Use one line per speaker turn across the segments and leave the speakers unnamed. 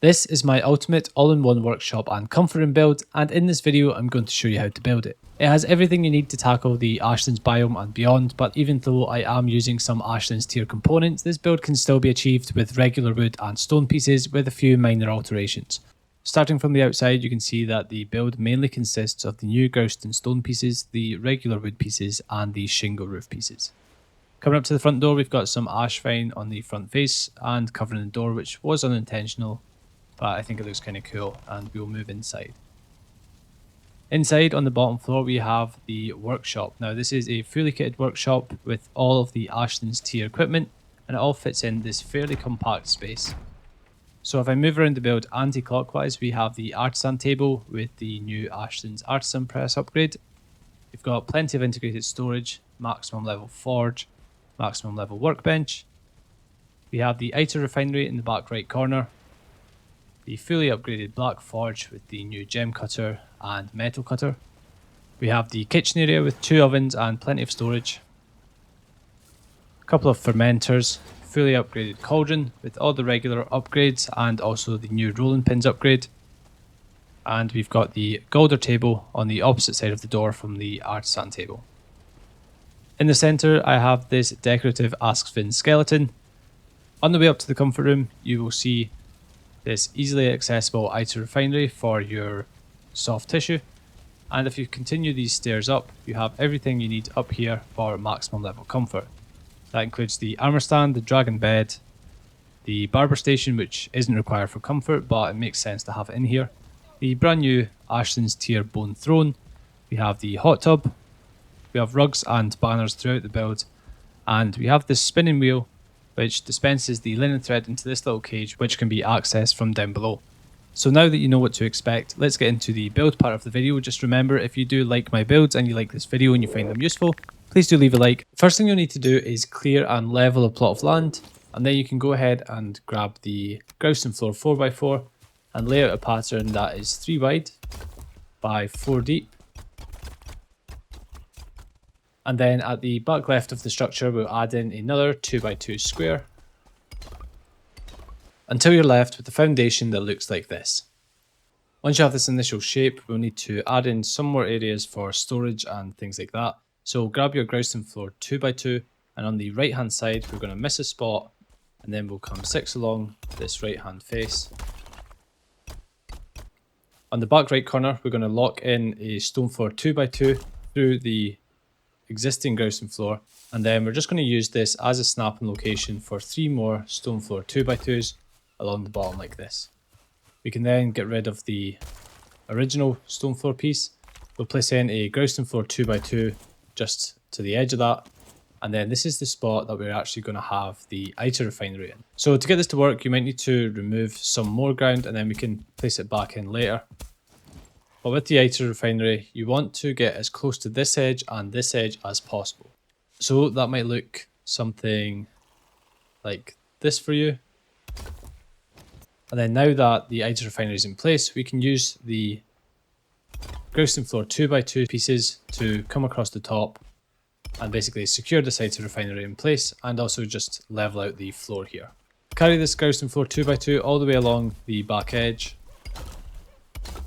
This is my ultimate all-in-one workshop and comfort room build, and in this video I'm going to show you how to build it. It has everything you need to tackle the Ashlands biome and beyond, but even though I am using some Ashlands tier components, this build can still be achieved with regular wood and stone pieces with a few minor alterations. Starting from the outside, you can see that the build mainly consists of the new groused and stone pieces, the regular wood pieces, and the shingle roof pieces. Coming up to the front door, we've got some ash vine on the front face and covering the door, which was unintentional, but I think it looks kind of cool, and we'll move inside. Inside on the bottom floor we have the workshop. Now this is a fully kitted workshop with all of the Ashlands tier equipment, and it all fits in this fairly compact space. So if I move around the build anti-clockwise, we have the artisan table with the new Ashlands artisan press upgrade. We've got plenty of integrated storage, maximum level forge, maximum level workbench. We have the Iter refinery in the back right corner, the fully upgraded black forge with the new gem cutter and metal cutter. We have the kitchen area with 2 ovens and plenty of storage. A couple of fermenters, fully upgraded cauldron with all the regular upgrades and also the new rolling pins upgrade. And we've got the Galder table on the opposite side of the door from the artisan table. In the centre I have this decorative Askvin skeleton. On the way up to the comfort room you will see this easily accessible Iter refinery for your soft tissue, and if you continue these stairs up you have everything you need up here for maximum level comfort. That includes the armour stand, the dragon bed, the barber station, which isn't required for comfort but it makes sense to have it in here, the brand new Ashlands tier bone throne, we have the hot tub, we have rugs and banners throughout the build, and we have this spinning wheel which dispenses the linen thread into this little cage, which can be accessed from down below. So now that you know what to expect, let's get into the build part of the video. Just remember, if you do like my builds and you like this video and you find them useful, please do leave a like. First thing you'll need to do is clear and level a plot of land, and then you can go ahead and grab the groused floor 4x4 and lay out a pattern that is 3 wide by 4 deep. And then at the back left of the structure we'll add in another 2x2 square until you're left with the foundation that looks like this. Once you have this initial shape, we'll need to add in some more areas for storage and things like that. So grab your groused floor 2x2, and on the right hand side we're going to miss a spot, and then we'll come 6 along this right hand face. On the back right corner we're going to lock in a stone floor 2x2 through the existing groused floor, and then we're just going to use this as a snapping location for 3 more stone floor 2x2s along the bottom like this. We can then get rid of the original stone floor piece. We'll place in a groused floor 2x2 just to the edge of that, and then this is the spot that we're actually going to have the Iter refinery in. So to get this to work you might need to remove some more ground and then we can place it back in later. But with the Iter refinery, you want to get as close to this edge and this edge as possible. So that might look something like this for you. And then now that the Iter refinery is in place, we can use the groused floor 2x2 pieces to come across the top and basically secure this Iter refinery in place, and also just level out the floor here. Carry this groused floor 2x2 all the way along the back edge.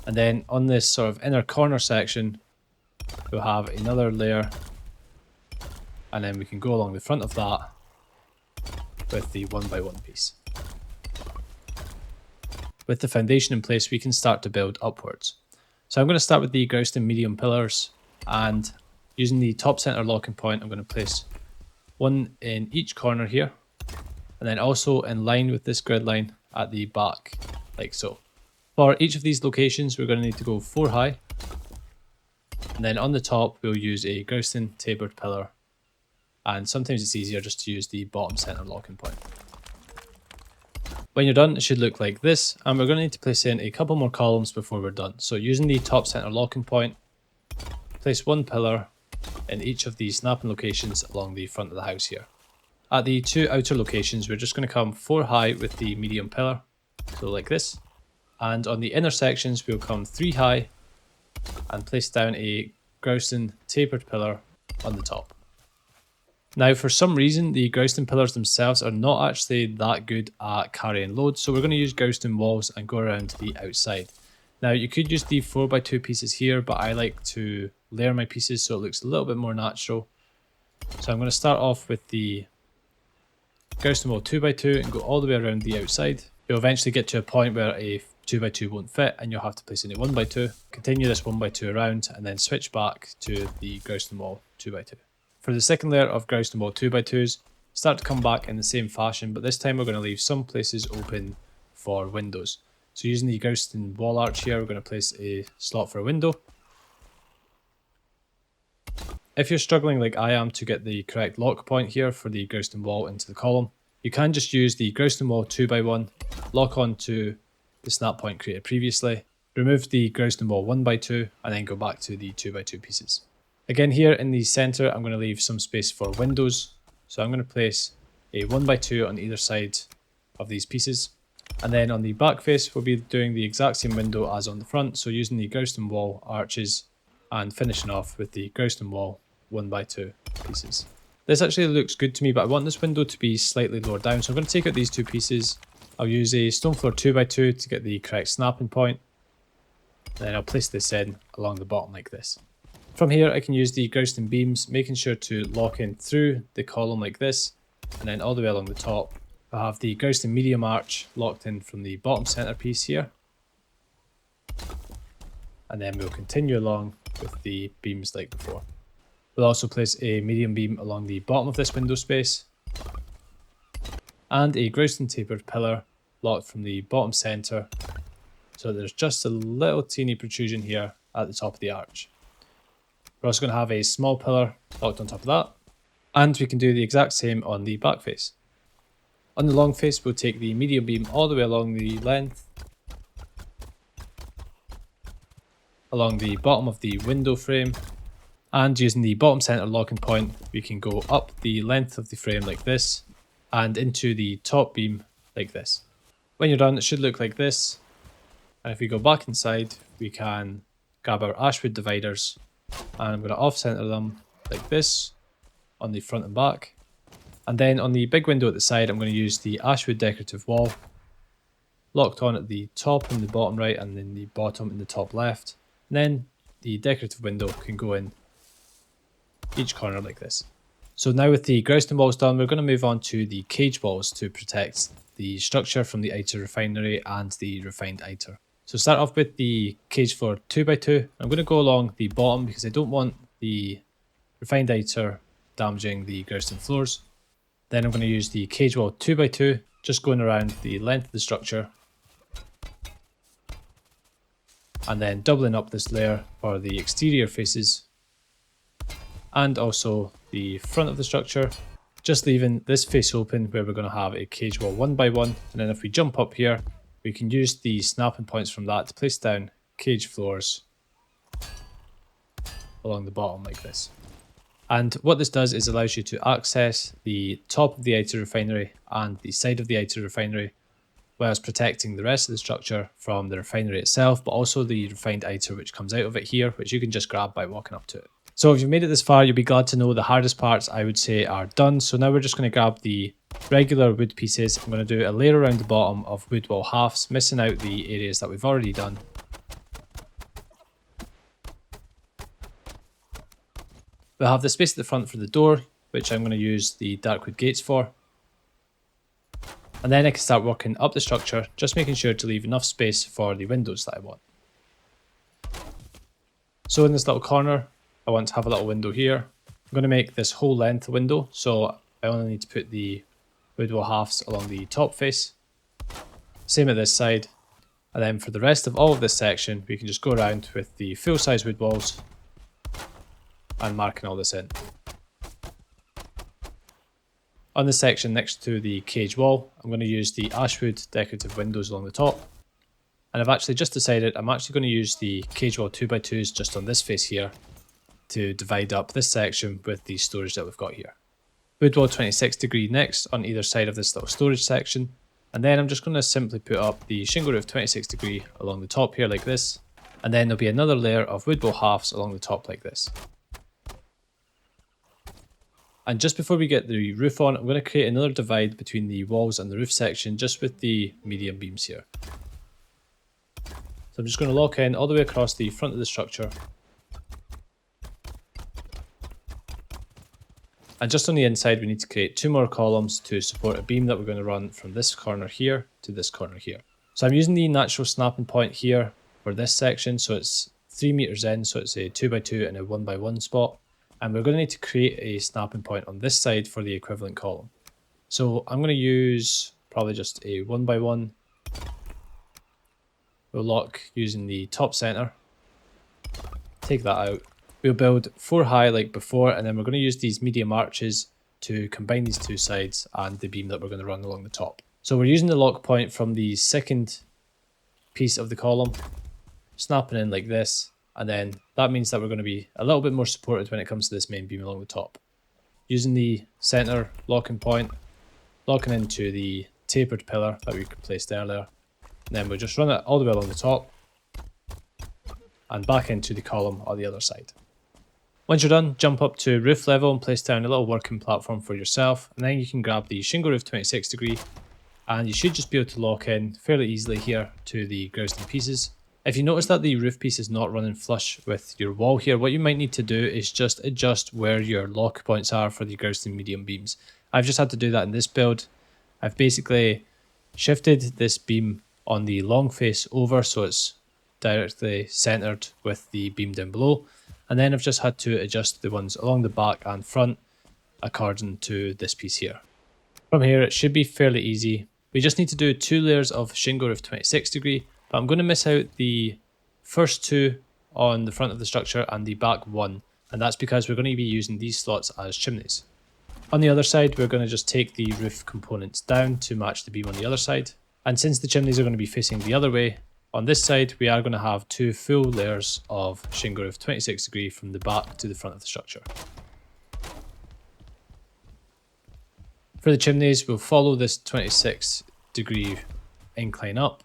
And then on this sort of inner corner section, we'll have another layer, and then we can go along the front of that with the 1x1 piece. With the foundation in place, we can start to build upwards. So I'm going to start with the groused medium pillars, and using the top center locking point, I'm going to place 1 in each corner here, and then also in line with this grid line at the back, like so. For each of these locations we're going to need to go 4 high, and then on the top we'll use a groused tapered pillar, and sometimes it's easier just to use the bottom center locking point. When you're done it should look like this, and we're going to need to place in a couple more columns before we're done. So using the top center locking point, place 1 pillar in each of these snapping locations along the front of the house here. At the 2 outer locations we're just going to come 4 high with the medium pillar, so like this. And on the inner sections we'll come 3 high and place down a groused tapered pillar on the top. Now, for some reason, the grouston pillars themselves are not actually that good at carrying load, so we're going to use grouston walls and go around the outside. Now, you could use the 4x2 pieces here, but I like to layer my pieces so it looks a little bit more natural. So I'm going to start off with the grouston wall 2x2 and go all the way around the outside. You'll eventually get to a point where a 2x2 won't fit and you'll have to place in a 1x2. Continue this 1x2 around and then switch back to the grouston wall 2x2. For the second layer of grouston wall 2x2s, start to come back in the same fashion, but this time we're going to leave some places open for windows. So using the grouston wall arch here, we're going to place a slot for a window. If you're struggling like I am to get the correct lock point here for the grouston wall into the column, you can just use the grouston wall 2x1, lock onto the snap point created previously, remove the grouston wall 1x2 and then go back to the 2x2 pieces. Again here in the center I'm going to leave some space for windows, so I'm going to place a 1x2 on either side of these pieces, and then on the back face we'll be doing the exact same window as on the front, so using the grouston wall arches and finishing off with the grouston wall 1x2 pieces. This actually looks good to me, but I want this window to be slightly lower down, so I'm going to take out these two pieces. I'll use a stone floor 2x2 to get the correct snapping point, and then I'll place this in along the bottom like this. From here I can use the grouston beams, making sure to lock in through the column like this, and then all the way along the top I have the grouston medium arch locked in from the bottom center piece here, and then we'll continue along with the beams like before. We'll also place a medium beam along the bottom of this window space, and a grouston tapered pillar locked from the bottom center, so there's just a little teeny protrusion here at the top of the arch. We're also going to have a small pillar locked on top of that, and we can do the exact same on the back face. On the long face we'll take the medium beam all the way along the length, along the bottom of the window frame, and using the bottom center locking point we can go up the length of the frame like this and into the top beam like this. When you're done it should look like this, and if we go back inside we can grab our ashwood dividers, and I'm going to off center them like this on the front and back, and then on the big window at the side I'm going to use the ashwood decorative wall locked on at the top and the bottom right and then the bottom and the top left, and then the decorative window can go in each corner like this. So now with the grouston walls done, we're going to move on to the cage walls to protect the structure from the Iter refinery and the refined Iter. So start off with the cage floor 2x2. I'm going to go along the bottom because I don't want the refined Iter damaging the grouston floors. Then I'm going to use the cage wall 2x2, just going around the length of the structure, and then doubling up this layer for the exterior faces and also the front of the structure, just leaving this face open where we're going to have a cage wall 1x1, and then if we jump up here we can use the snapping points from that to place down cage floors along the bottom like this. And what this does is allows you to access the top of the Iter refinery and the side of the Iter refinery, whilst protecting the rest of the structure from the refinery itself, but also the refined Iter which comes out of it here, which you can just grab by walking up to it. So if you've made it this far, you'll be glad to know the hardest parts I would say are done. So now we're just going to grab the regular wood pieces. I'm going to do a layer around the bottom of wood wall halves, missing out the areas that we've already done. We'll have the space at the front for the door, which I'm going to use the dark wood gates for. And then I can start working up the structure, just making sure to leave enough space for the windows that I want. So in this little corner, I want to have a little window here. I'm going to make this whole length a window, so I only need to put the wood wall halves along the top face. Same at this side. And then for the rest of all of this section, we can just go around with the full size wood walls and marking all this in. On this section next to the cage wall, I'm going to use the ashwood decorative windows along the top. And I've actually just decided I'm actually going to use the cage wall 2x2s just on this face here to divide up this section with the storage that we've got here. Wood wall 26 degree next on either side of this little storage section, and then I'm just going to simply put up the shingle roof 26 degree along the top here like this, and then there'll be another layer of wood wall halves along the top like this. And just before we get the roof on, I'm going to create another divide between the walls and the roof section just with the medium beams here. So I'm just going to lock in all the way across the front of the structure. And just on the inside, we need to create 2 more columns to support a beam that we're going to run from this corner here to this corner here. So I'm using the natural snapping point here for this section. So it's 3 meters in, so it's a 2x2 and a 1x1 spot. And we're going to need to create a snapping point on this side for the equivalent column. So I'm going to use probably just a 1x1. We'll lock using the top center. Take that out. We'll build 4 high like before, and then we're going to use these medium arches to combine these 2 sides and the beam that we're going to run along the top. So we're using the lock point from the second piece of the column, snapping in like this, and then that means that we're going to be a little bit more supported when it comes to this main beam along the top. Using the center locking point, locking into the tapered pillar that we placed earlier, and then we'll just run it all the way along the top and back into the column on the other side. Once you're done, jump up to roof level and place down a little working platform for yourself, and then you can grab the shingle roof 26 degree, and you should just be able to lock in fairly easily here to the grousing pieces. If you notice that the roof piece is not running flush with your wall here, what you might need to do is just adjust where your lock points are for the grousing medium beams. I've just had to do that in this build. I've basically shifted this beam on the long face over so it's directly centered with the beam down below. And then I've just had to adjust the ones along the back and front according to this piece here. From here, it should be fairly easy. We just need to do 2 layers of shingle roof 26 degree, but I'm going to miss out the first 2 on the front of the structure and the back 1, and that's because we're going to be using these slots as chimneys. On the other side, we're going to just take the roof components down to match the beam on the other side. And since the chimneys are going to be facing the other way, on this side, we are going to have 2 full layers of shingle roof 26 degree from the back to the front of the structure. For the chimneys, we'll follow this 26 degree incline up,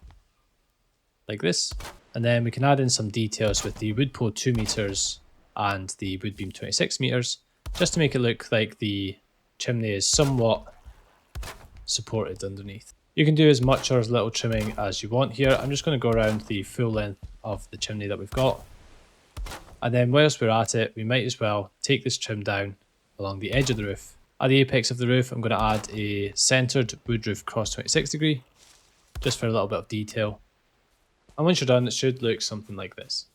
like this. And then we can add in some details with the wood pole 2 meters and the wood beam 26 meters, just to make it look like the chimney is somewhat supported underneath. You can do as much or as little trimming as you want here. I'm just going to go around the full length of the chimney that we've got. And then whilst we're at it, we might as well take this trim down along the edge of the roof. At the apex of the roof, I'm going to add a centered wood roof cross 26 degree, just for a little bit of detail. And once you're done, it should look something like this.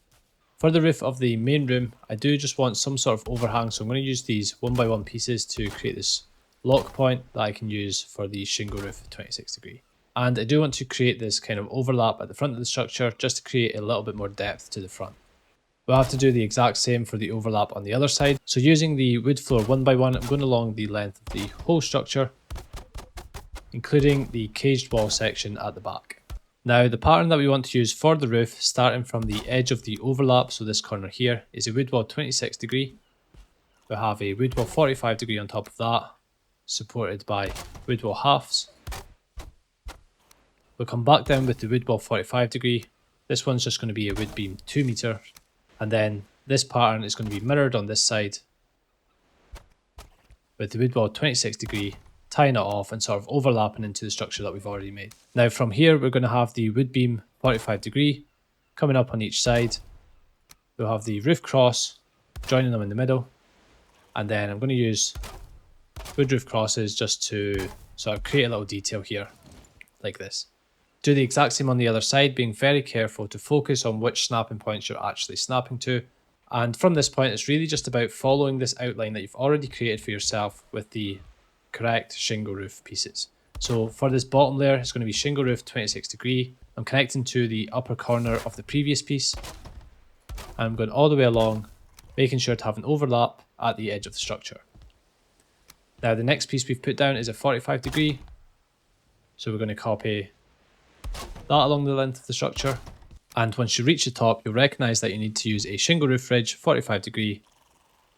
For the roof of the main room, I do just want some sort of overhang, so I'm going to use these 1x1 pieces to create this lock point that I can use for the shingle roof 26 degree. And I do want to create this kind of overlap at the front of the structure just to create a little bit more depth to the front. We'll have to do the exact same for the overlap on the other side. So using the wood floor 1x1, I'm going along the length of the whole structure, including the caged wall section at the back. Now the pattern that we want to use for the roof, starting from the edge of the overlap, so this corner here, is a wood wall 26 degree. We'll have a wood wall 45 degree on top of that, supported by wood wall halves. We'll come back down with the wood wall 45 degree. This one's just going to be a wood beam 2 meter. And then this pattern is going to be mirrored on this side with the wood wall 26 degree, tying it off and sort of overlapping into the structure that we've already made. Now from here, we're going to have the wood beam 45 degree coming up on each side. We'll have the roof cross joining them in the middle. And then I'm going to use wood roof crosses just to sort of create a little detail here, like this. Do the exact same on the other side, being very careful to focus on which snapping points you're actually snapping to. And from this point, it's really just about following this outline that you've already created for yourself with the correct shingle roof pieces. So for this bottom layer, it's going to be shingle roof 26 degree. I'm connecting to the upper corner of the previous piece. And I'm going all the way along, making sure to have an overlap at the edge of the structure. Now the next piece we've put down is a 45 degree. So we're going to copy that along the length of the structure. And once you reach the top, you'll recognize that you need to use a shingle roof ridge 45 degree.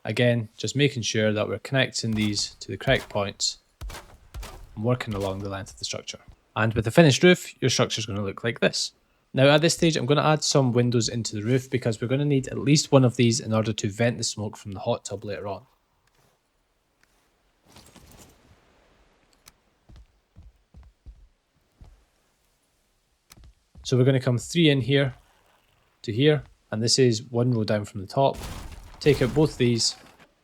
Again, just making sure that we're connecting these to the correct points and working along the length of the structure. And with the finished roof, your structure is going to look like this. Now at this stage, I'm going to add some windows into the roof because we're going to need at least one of these in order to vent the smoke from the hot tub later on. So we're going to come 3 in here to here, and this is 1 row down from the top. Take out both these,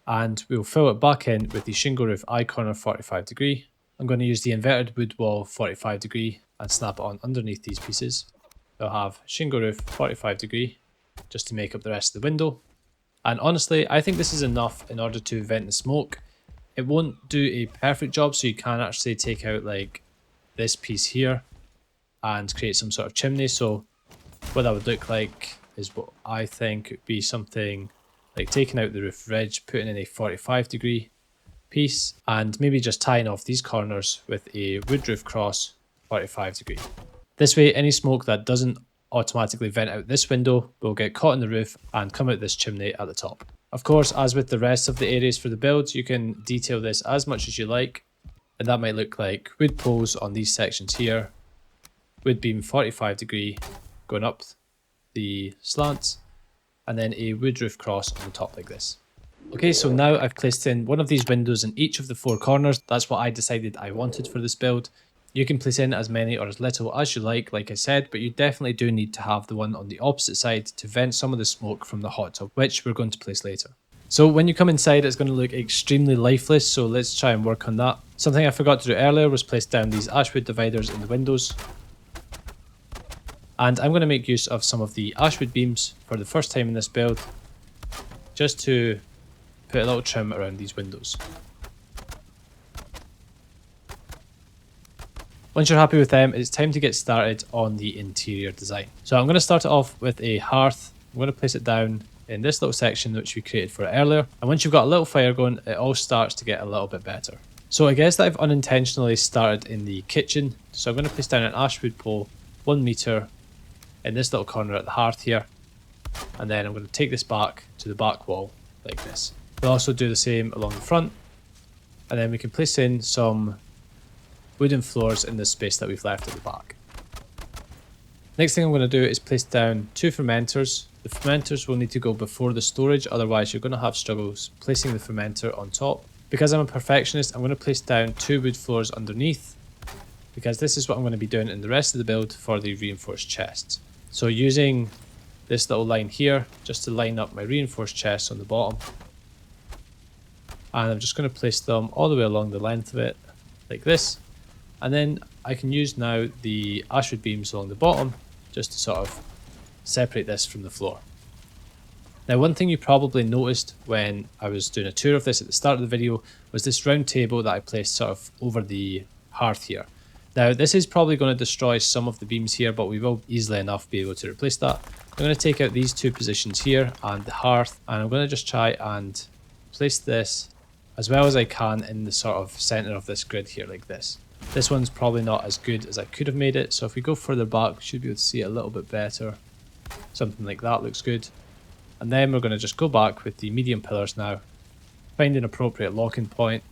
and we'll fill it back in with the shingle roof eye corner 45 degree. I'm going to use the inverted wood wall 45 degree and snap it on underneath these pieces. I'll have shingle roof 45 degree just to make up the rest of the window. And honestly, I think this is enough in order to vent the smoke. It won't do a perfect job, so you can actually take out like this piece here and create some sort of chimney. So what that would look like is what I think would be something like taking out the roof ridge, putting in a 45 degree piece, and maybe just tying off these corners with a wood roof cross 45 degree. This way, any smoke that doesn't automatically vent out this window will get caught in the roof and come out this chimney at the top. Of course, as with the rest of the areas for the build, you can detail this as much as you like, and that might look like wood poles on these sections here, wood beam 45 degree going up the slants, and then a wood roof cross on the top like this. Okay, so now I've placed in one of these windows in each of the 4 corners. That's what I decided I wanted for this build. You can place in as many or as little as you like I said, but you definitely do need to have the one on the opposite side to vent some of the smoke from the hot tub, which we're going to place later. So when you come inside, it's going to look extremely lifeless, so let's try and work on that. Something I forgot to do earlier was place down these ashwood dividers in the windows. And I'm going to make use of some of the ashwood beams for the first time in this build, just to put a little trim around these windows. Once you're happy with them, it's time to get started on the interior design. So I'm going to start it off with a hearth. I'm going to place it down in this little section which we created for it earlier. And once you've got a little fire going, it all starts to get a little bit better. So I guess that I've unintentionally started in the kitchen. So I'm going to place down an ashwood pole 1 meter in this little corner at the hearth here. And then I'm going to take this back to the back wall like this. We'll also do the same along the front, and then we can place in some wooden floors in this space that we've left at the back. Next thing I'm going to do is place down 2 fermenters. The fermenters will need to go before the storage, otherwise you're going to have struggles placing the fermenter on top. Because I'm a perfectionist, I'm going to place down 2 wood floors underneath, because this is what I'm going to be doing in the rest of the build for the reinforced chests. So using this little line here just to line up my reinforced chests on the bottom. And I'm just going to place them all the way along the length of it, like this. And then I can use now the ashwood beams along the bottom, just to sort of separate this from the floor. Now, one thing you probably noticed when I was doing a tour of this at the start of the video was this round table that I placed sort of over the hearth here. Now, this is probably going to destroy some of the beams here, but we will easily enough be able to replace that. I'm going to take out these 2 positions here and the hearth, and I'm going to just try and place this as well as I can in the sort of center of this grid here like this. This one's probably not as good as I could have made it, so if we go further back, we should be able to see it a little bit better. Something like that looks good. And then we're going to just go back with the medium pillars now, find an appropriate locking point,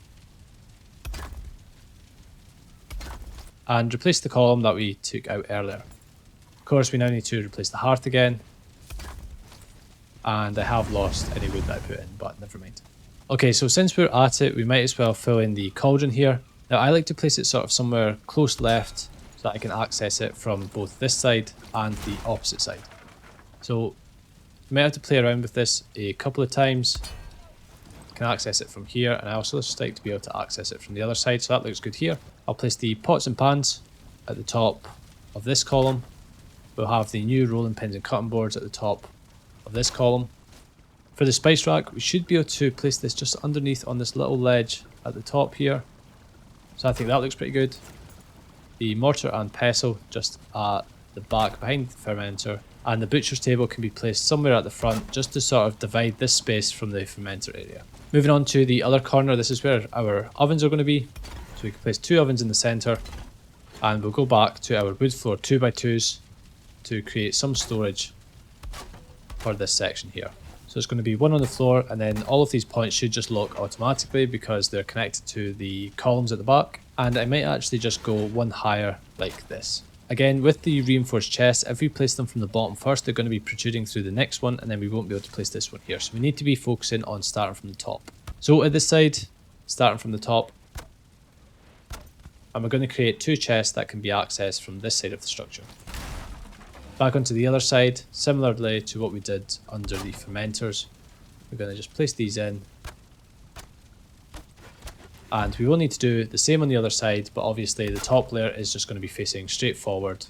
and replace the column that we took out earlier. Of course, we now need to replace the hearth again, and I have lost any wood that I put in, but never mind. Okay, so since we're at it, we might as well fill in the cauldron here. Now, I like to place it sort of somewhere close left so that I can access it from both this side and the opposite side. So you might have to play around with this a couple of times. You can access it from here, and I also just like to be able to access it from the other side, so that looks good here. I'll place the pots and pans at the top of this column. We'll have the new rolling pins and cutting boards at the top of this column. For the spice rack, we should be able to place this just underneath on this little ledge at the top here. So I think that looks pretty good. The mortar and pestle just at the back behind the fermenter, and the butcher's table can be placed somewhere at the front just to sort of divide this space from the fermenter area. Moving on to the other corner, this is where our ovens are going to be. So we can place 2 ovens in the center, and we'll go back to our wood floor 2x2s to create some storage for this section here. So it's going to be 1 on the floor, and then all of these points should just lock automatically because they're connected to the columns at the back. And I might actually just go 1 higher like this. Again, with the reinforced chests, if we place them from the bottom first, they're going to be protruding through the next one, and then we won't be able to place this one here. So we need to be focusing on starting from the top. So at this side, starting from the top, and we're going to create 2 chests that can be accessed from this side of the structure. Back onto the other side, similarly to what we did under the fermenters, we're going to just place these in. And we will need to do the same on the other side, but obviously the top layer is just going to be facing straight forward.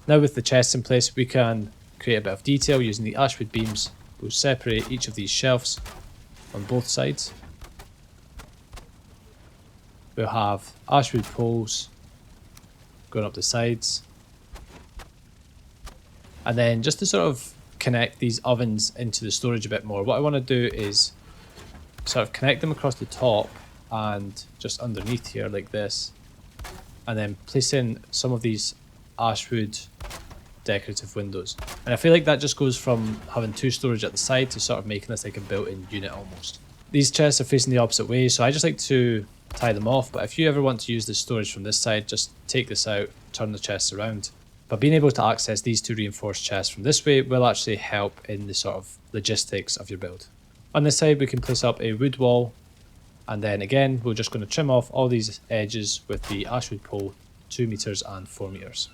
Now with the chests in place, we can create a bit of detail using the ashwood beams. We'll separate each of these shelves on both sides. We'll have ashwood poles going up the sides. And then just to sort of connect these ovens into the storage a bit more, what I want to do is sort of connect them across the top and just underneath here like this. And then place in some of these ashwood decorative windows. And I feel like that just goes from having two storage at the side to sort of making this like a built-in unit almost. These chests are facing the opposite way, so I just like to tie them off, but if you ever want to use the storage from this side, just take this out, turn the chests around. But being able to access these two reinforced chests from this way will actually help in the sort of logistics of your build. On this side we can place up a wood wall, and then again we're just going to trim off all these edges with the ashwood pole, 2 meters and 4 meters.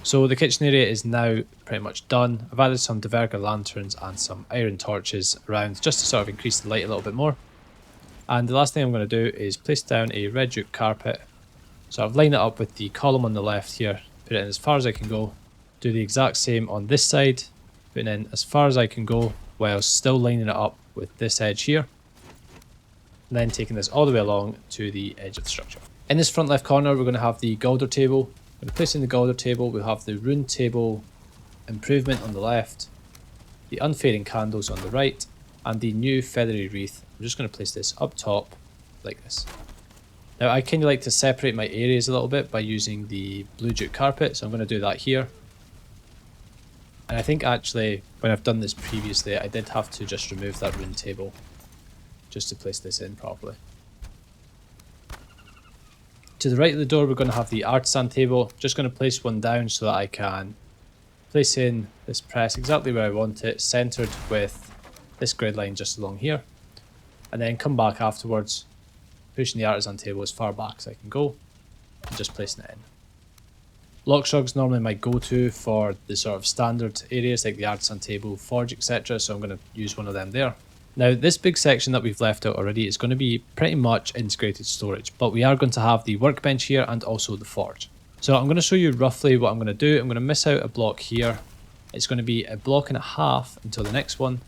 So the kitchen area is now pretty much done. I've added some diverger lanterns and some iron torches around just to sort of increase the light a little bit more. And the last thing I'm going to do is place down a red jute carpet. So I've lined it up with the column on the left here, put it in as far as I can go. Do the exact same on this side, putting in as far as I can go while still lining it up with this edge here. And then taking this all the way along to the edge of the structure. In this front left corner we're going to have the Galder table. I'm going to place in the Galder table, we'll have the rune table improvement on the left, the unfading candles on the right, and the new feathery wreath. I'm just going to place this up top like this. Now I kind of like to separate my areas a little bit by using the blue jute carpet, so I'm going to do that here. And I think actually when I've done this previously I did have to just remove that rune table just to place this in properly. To the right of the door we're going to have the artisan table. Just going to place one down so that I can place in this press exactly where I want it, centered with this grid line just along here. And then come back afterwards, pushing the artisan table as far back as I can go, and just placing it in. Lockshog's normally my go-to for the sort of standard areas like the artisan table, forge, etc. So I'm going to use one of them there. Now this big section that we've left out already is going to be pretty much integrated storage, but we are going to have the workbench here and also the forge. So I'm going to show you roughly what I'm going to do. I'm going to miss out a block here. It's going to be a block and a half until the next one.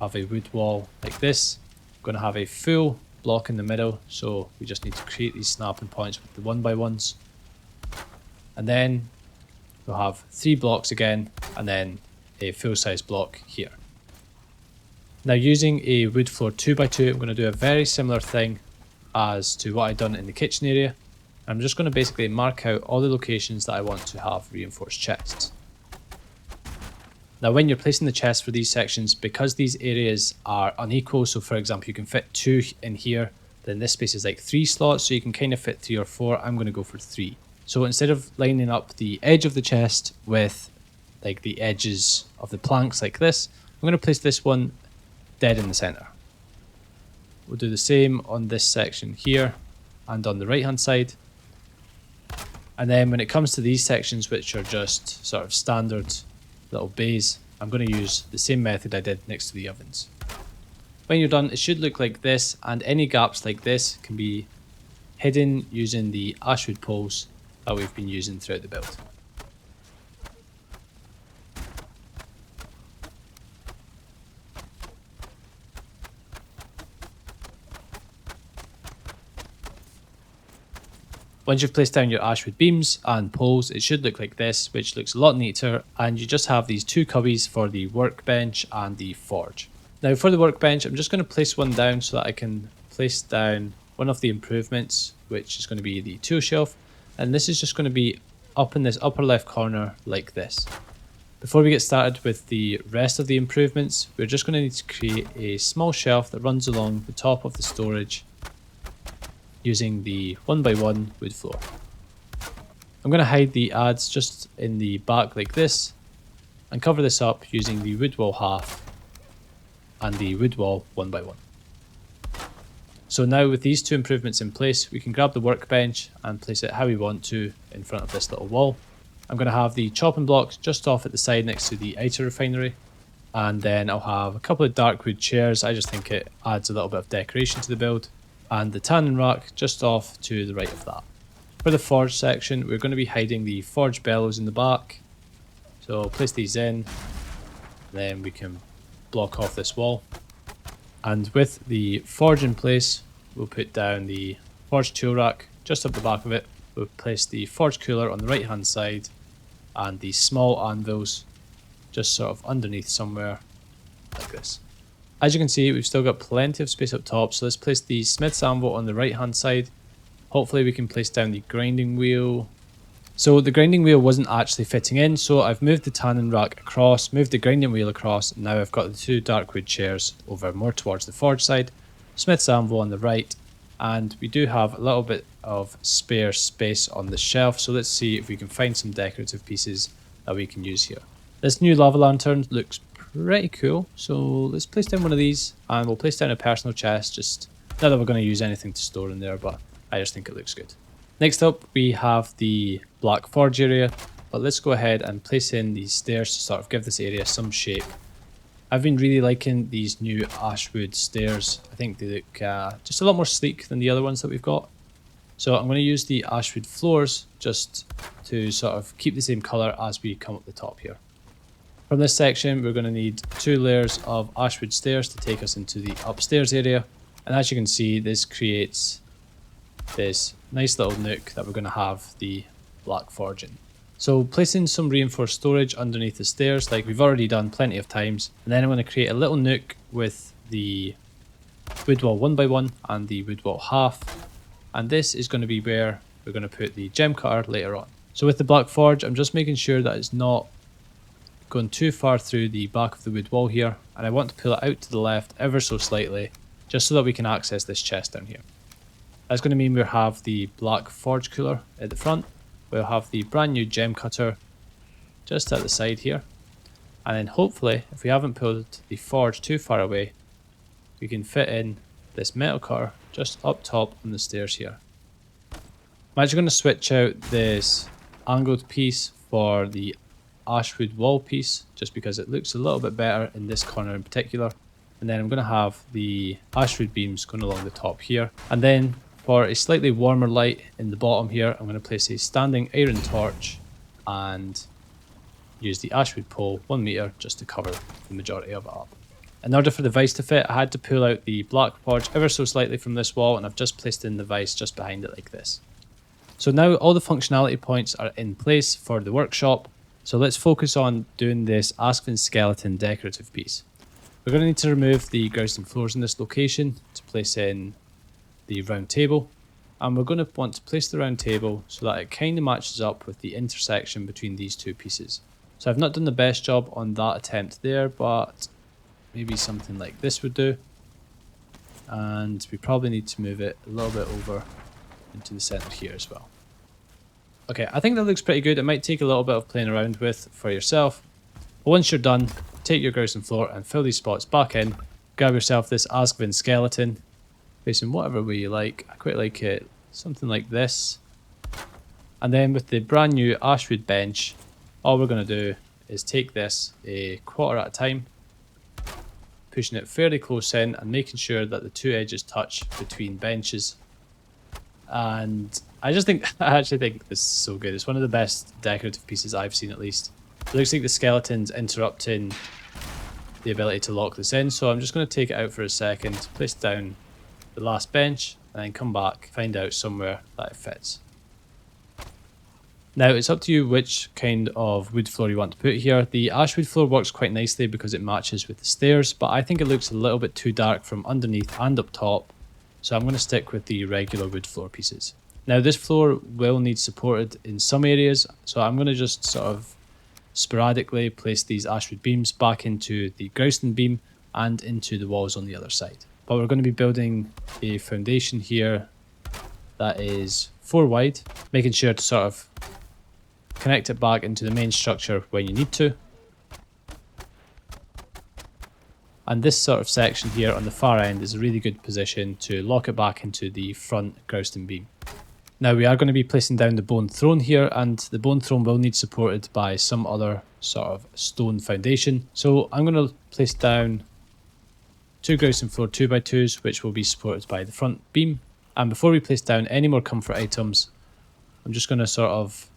Have a wood wall like this. I'm going to have a full block in the middle, so we just need to create these snapping points with the 1x1s. And then we'll have 3 blocks again, and then a full size block here. Now using a wood floor 2x2, I'm going to do a very similar thing as to what I've done in the kitchen area. I'm just going to basically mark out all the locations that I want to have reinforced chests. Now when you're placing the chests for these sections, because these areas are unequal, so for example you can fit 2 in here, then this space is like 3 slots, so you can kind of fit 3 or 4. I'm going to go for 3. So instead of lining up the edge of the chest with like the edges of the planks like this, I'm going to place this one dead in the center. We'll do the same on this section here and on the right hand side. And then when it comes to these sections, which are just sort of standard little bays, I'm going to use the same method I did next to the ovens. When you're done, it should look like this, and any gaps like this can be hidden using the ashwood poles that we've been using throughout the build. Once you've placed down your ashwood beams and poles, it should look like this, which looks a lot neater, and you just have these 2 cubbies for the workbench and the forge. Now for the workbench, I'm just going to place one down so that I can place down one of the improvements, which is going to be the tool shelf, and this is just going to be up in this upper left corner like this. Before we get started with the rest of the improvements, we're just going to need to create a small shelf that runs along the top of the storage using the 1x1 wood floor. I'm going to hide the adds just in the back like this and cover this up using the wood wall half and the wood wall 1x1. So now with these two improvements in place, we can grab the workbench and place it how we want to in front of this little wall. I'm going to have the chopping blocks just off at the side next to the outer refinery. And then I'll have a couple of dark wood chairs. I just think it adds a little bit of decoration to the build. And the tanning rack just off to the right of that. For the forge section, we're going to be hiding the forge bellows in the back. So I'll place these in. Then we can block off this wall. And with the forge in place, we'll put down the forge tool rack just up the back of it. We'll place the forge cooler on the right hand side and the small anvils just sort of underneath somewhere like this. As you can see, we've still got plenty of space up top, so let's place the smith's anvil on the right hand side. Hopefully we can place down the grinding wheel. So the grinding wheel wasn't actually fitting in, so I've moved the tanning rack across, moved the grinding wheel across, and now I've got the two dark wood chairs over more towards the forge side, smith's anvil on the right, and we do have a little bit of spare space on the shelf, so let's see if we can find some decorative pieces that we can use here. This new lava lantern looks pretty cool, so let's place down one of these, and we'll place down a personal chest, just not that we're going to use anything to store in there, but I just think it looks good. Next up, we have the black forge area, but let's go ahead and place in these stairs to sort of give this area some shape. I've been really liking these new ashwood stairs. I think they look just a lot more sleek than the other ones that we've got. So I'm going to use the ashwood floors just to sort of keep the same colour as we come up the top here. From this section, we're going to need 2 layers of ashwood stairs to take us into the upstairs area. And as you can see, this creates this nice little nook that we're going to have the black forge in. So placing some reinforced storage underneath the stairs like we've already done plenty of times, and then I'm going to create a little nook with the wood wall 1x1 and the wood wall half, and this is going to be where we're going to put the gem cutter later on. So with the black forge, I'm just making sure that it's not going too far through the back of the wood wall here, and I want to pull it out to the left ever so slightly just so that we can access this chest down here. That's going to mean we'll have the black forge cooler at the front, we'll have the brand new gem cutter just at the side here, and then hopefully if we haven't pulled the forge too far away, we can fit in this metal cutter just up top on the stairs here. I'm actually going to switch out this angled piece for the ashwood wall piece just because it looks a little bit better in this corner in particular, and then I'm going to have the ashwood beams going along the top here, and then for a slightly warmer light in the bottom here, I'm going to place a standing iron torch and use the ashwood pole 1 meter just to cover the majority of it up. In order for the vise to fit, I had to pull out the black forge ever so slightly from this wall, and I've just placed in the vise just behind it like this. So now all the functionality points are in place for the workshop, so let's focus on doing this Askvin skeleton decorative piece. We're going to need to remove the grouts and floors in this location to place in the round table, and we're going to want to place the round table so that it kind of matches up with the intersection between these two pieces. So I've not done the best job on that attempt there, but maybe something like this would do, and we probably need to move it a little bit over into the center here as well. Okay, I think that looks pretty good. It might take a little bit of playing around with for yourself, but once you're done, take your grouts and floor and fill these spots back in. Grab yourself this Askvin skeleton, facing whatever way you like. I quite like it something like this, and then with the brand new ashwood bench, all we're going to do is take this a quarter at a time, pushing it fairly close in and making sure that the two edges touch between benches. And I actually think this is so good. It's one of the best decorative pieces I've seen, at least. It looks like the skeleton's interrupting the ability to lock this in, so I'm just going to take it out for a second, place down the last bench, and then come back, find out somewhere that it fits. Now it's up to you which kind of wood floor you want to put here. The ashwood floor works quite nicely because it matches with the stairs, but I think it looks a little bit too dark from underneath and up top, so I'm going to stick with the regular wood floor pieces. Now this floor will need supported in some areas, so I'm going to just sort of sporadically place these ashwood beams back into the grouston beam and into the walls on the other side. But we're going to be building a foundation here that is 4 wide, making sure to sort of connect it back into the main structure when you need to. And this sort of section here on the far end is a really good position to lock it back into the front grousting beam. Now we are going to be placing down the bone throne here, and the bone throne will need supported by some other sort of stone foundation. So I'm going to place down 2 grousting floor 2x2s, which will be supported by the front beam. And before we place down any more comfort items, I'm just going to sort of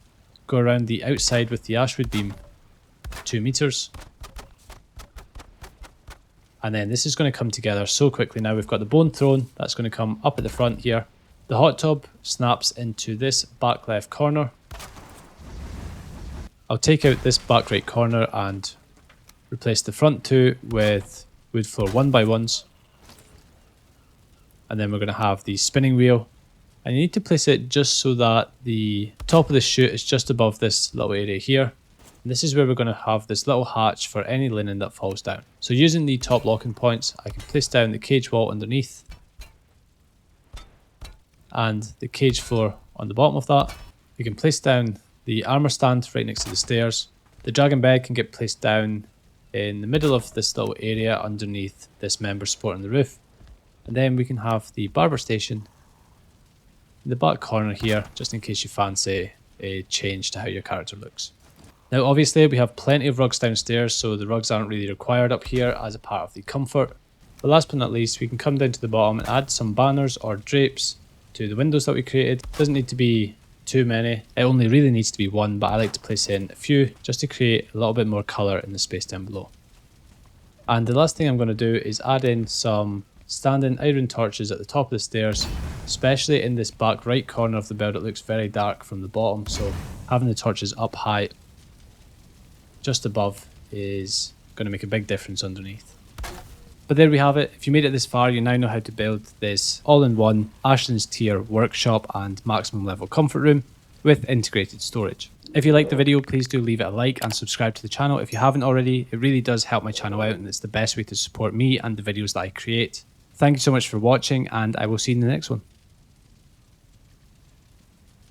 go around the outside with the ashwood beam 2 meters. And then this is going to come together so quickly. Now we've got the bone throne that's going to come up at the front here. The hot tub snaps into this back left corner. I'll take out this back right corner and replace the front 2 with wood floor 1x1s. And then we're going to have the spinning wheel. And you need to place it just so that the top of the chute is just above this little area here. And this is where we're going to have this little hatch for any linen that falls down. So using the top locking points, I can place down the cage wall underneath and the cage floor on the bottom of that. We can place down the armor stand right next to the stairs. The dragon bed can get placed down in the middle of this little area underneath this member supporting the roof. And then we can have the barber station in the back corner here, just in case you fancy a change to how your character looks. Now obviously we have plenty of rugs downstairs, so the rugs aren't really required up here as a part of the comfort. But last but not least, we can come down to the bottom and add some banners or drapes to the windows that we created. It doesn't need to be too many, it only really needs to be one, but I like to place in a few just to create a little bit more colour in the space down below. And the last thing I'm going to do is add in some standing iron torches at the top of the stairs, especially in this back right corner of the build. It looks very dark from the bottom, so having the torches up high just above is going to make a big difference underneath. But there we have it. If you made it this far, you now know how to build this all-in-one Ashlands tier workshop and maximum level comfort room with integrated storage. If you liked the video, please do leave it a like and subscribe to the channel if you haven't already. It really does help my channel out, and it's the best way to support me and the videos that I create. Thank you so much for watching, and I will see you in the next one.